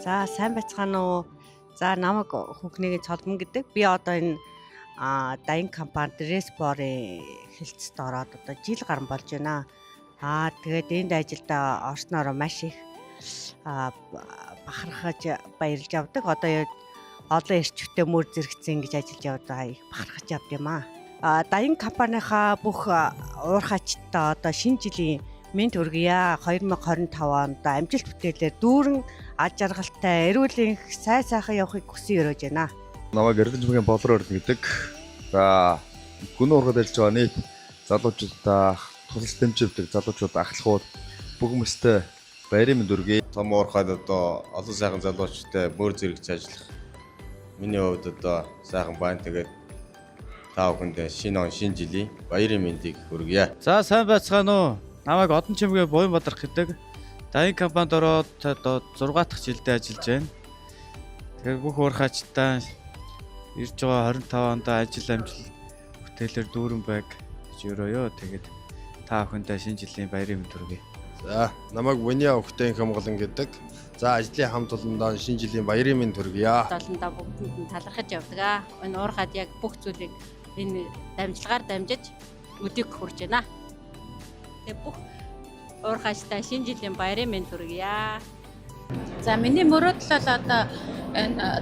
За сайн байцгаана уу. За намайг Хүүхнийгийн цолмон гэдэг. Би одоо энэ дайин компани Респорын хэлцэд ороод одоо жил гарсан болж байна. Тэгээд энд ажилд орсноороо маш их бахархаж баярлж явдаг. Одоо олон эрчвтэй мөр зэрэгцэн гэж ажиллаж явдаг их бахархаж явд юм аа. Дайин компанийнхаа бүх уурхайчтай одоо шинэ жилийн мэнд хүргье. 2025 онд амжилт бүтээлээр дүүрэн аж аргалтай эрүүл энх сайхан явахыг хүсэн өрөөж байна. Намайг Эрдэнэжмгийн Болор Орд гэдэг. За гүн ургад ажиллаж байгаа нийт залуучуудаа тусалж дэмжигдэх залуучууд ахлахууд бүх хүмүүстээ баярын мэнд хүргэе. Том уурхайд одоо олон сайхан залуучуудтай мөр зэрэгч ажиллах миний хувьд одоо сайхан байна. Тэгээд та бүхэнд шинэ он шинэ жилийн баярын мэндийг хүргье. За сайн байцгаана уу. Намайг Одон Чимгийн Буян Бадарх гэдэг. Дайин компанид ороод одоо 6 дахь жилдээ ажиллаж байна. Тэгээд бүх уурхайчтай ирж байгаа 25 онд ажил амжилт бүтээлээр дүүрэн байг гэж өрөөё. Тэгээд та бүхэндээ шинэ жилийн баярын мэнд хүргэе. За намайг Виня Өвхтэн Хамгалан гэдэг. За ажлын хамт олондоо шинэ жилийн баярын мэнд хүргье. Олондоо бүгдэнд нь талархаж явдаг. Энэ уурхайд яг бүх зүйлийг энэ дамжлагаар дамжиж өдийг хүрч байна. Тэгээ бүх уурхайчтай шинэ жилийн баярын мэнд хүргье. За миний мөрөөдөл бол одоо энэ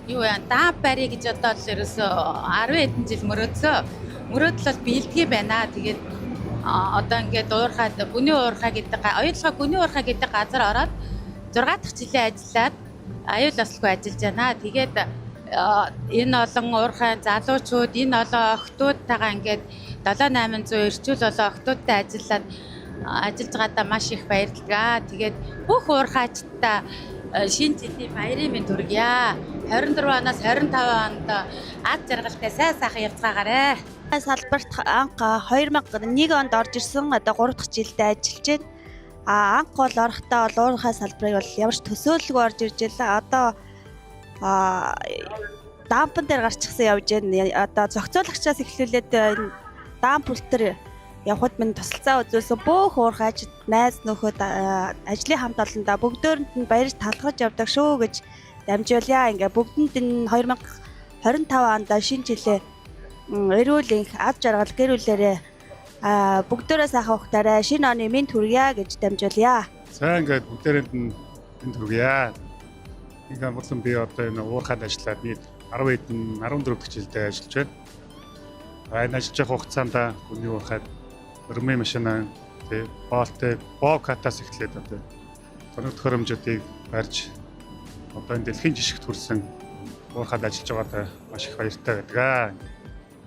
юу яа даа барь гэж одоо л ерөөсө 10 хэдэн жил мөрөөдөл бол биелдгий байна. Тэгээд одоо ингээд уурхайд гүний уурхай гэдэг оюутлогоо гүний уурхай гэдэг газар ороод 6 дахь жилийн ажиллаад аюул ослогоо ажиллаж байна. Тэгээд энэ олон уурхай залуучууд энэ олон охтуудтайгаа ингээд 7-800 эрчүүл олон охтуудтай ажиллаад ажиллаж байгаадаа маш их баярлалаа. Тэгээд бүх уурхайчтай шинэ жилийн баярын мэнд хүргье. 24 оноос 25 онд ад жаргалтай сайхан явцгаагаарэ. Салбарт анх 2001 онд орж ирсэн. Одоо 3 дахь жилдээ ажиллаж байна. Анх бол орохдоо бол уурхай салбарыг бол ямар ч төсөөлөлгүй орж ирж байлаа. Одоо дампан дээр гарчихсан явж байна. Одоо зохицуулагчаас эхлүүлээд энэ дамп бүлтэр явхад минь тусалцаа үзүүлсэн бүх уурхайч найз нөхөд ажлын хамт олондоо бүгдөөрэнд нь баярж талхаж явдаг шүү гэж дамжуулъя. Ингээ бүгдэнд нь 2025 онд шинэ жилээ эрүүл энх ад жаргал гэр бүлээрээ бүгдөө сайхан ухтаарай шинэ оны мэнд хүргье гэж дамжуулъя. Сайн ингээд бүгдээрэнд нь мэнд хүргье. Ингээ болон би одоо энэ уурхайд ажиллаад нийт 10 хэдэн 14 дахь жилдээ ажиллаж байна. Энэ ажиллаж байгаа хугацаанд гүний уурхайд өрмөө машина тэг боолтой бовкатаас эхлээд одоо тоног төхөөрөмжүүдийг барьж одоо энэ дэлхийн жишгт хүрсэн уурхайд ажиллаж байгаадаа маш их баяртай байдаг.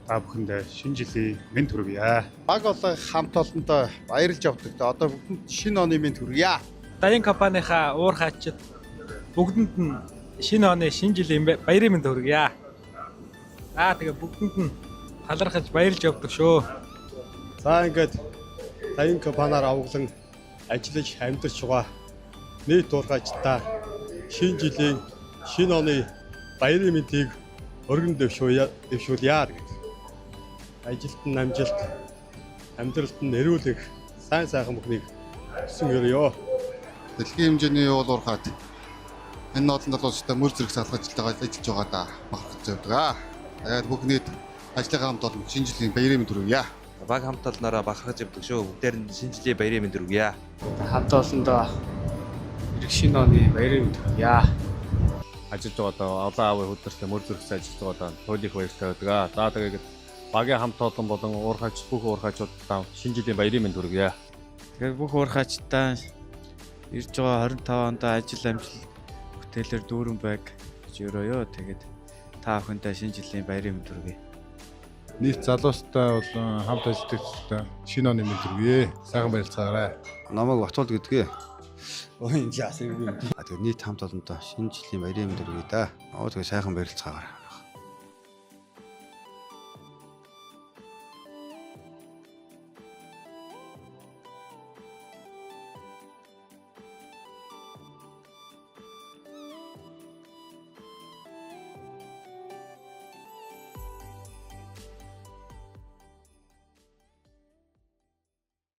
Та бүхэндээ шинэ жилийн мэнд хүргье. Баг олон хамт олонтой баярлж явдаг. Одоо бүгдэнд шинэ оны мэнд хүргье. Дайин компанийнхаа уурхайчид бүгдэнд нь шинэ оны шинэ жилийн баярын мэнд хүргье. Тэгээ бүгдэнд нь талархаж баярлж явдаг шүү. За ингээд дайин компаниар авгалан ажиллаж амьдарч байгаа нийт уурхайчтай шинэ жилийн шинэ оны баярын мэндийг өргөн дэвшүүлье гэдэг. Ажилд нь амжилт, амьдралд нь эрүүл их сайхан бүхнийг хүсэн өрөөё. Дэлхийн хэмжээний уул уурхайд энэ олон залуучуудаа мөр зэрэг салгаж ажиллаж байгаадаа бахархаж явдаг. Тэгээд бүх нийт ажлынхаа хамт олон шинэ жилийн баярын мэнд хүргье. Баг хамт олноороо бахархаж явдаг шүү. Бүгдээр нь шинэ жилийн баярын мэнд хүргье. Хамт олондоо ирэх шинэ оны баярын мэнд хүргье. Ажиллаж байгаадаа олон аавын хөдөлгөөнтэй мөр зэрэгцээ ажиллаж байгаадаа туйлын их баяртай байдаг. За тэгээд багийн хамт олон болон уурхайч бүх уурхайчуудаа шинэ жилийн баярын мэнд хүргье. Тэгээд бүх уурхайчтай ирж байгаа 25 онд ажил амжилт бүтээлээр дүүрэн байг гэж өрөөё. Тэгээд та бүхэндээ шинэ жилийн баярын мэнд хүргье. Нийт залуустай болон хамт ажиллагчтай шинэ оны мэнд хүргье. Сайхан баярлцгаарай. Намайг Батуул гэдгээ. Тэгээд нийт хамт олондоо шинэ жилийн баярын мэнд хүргье да. Тэгээ сайхан баярлцгаарай.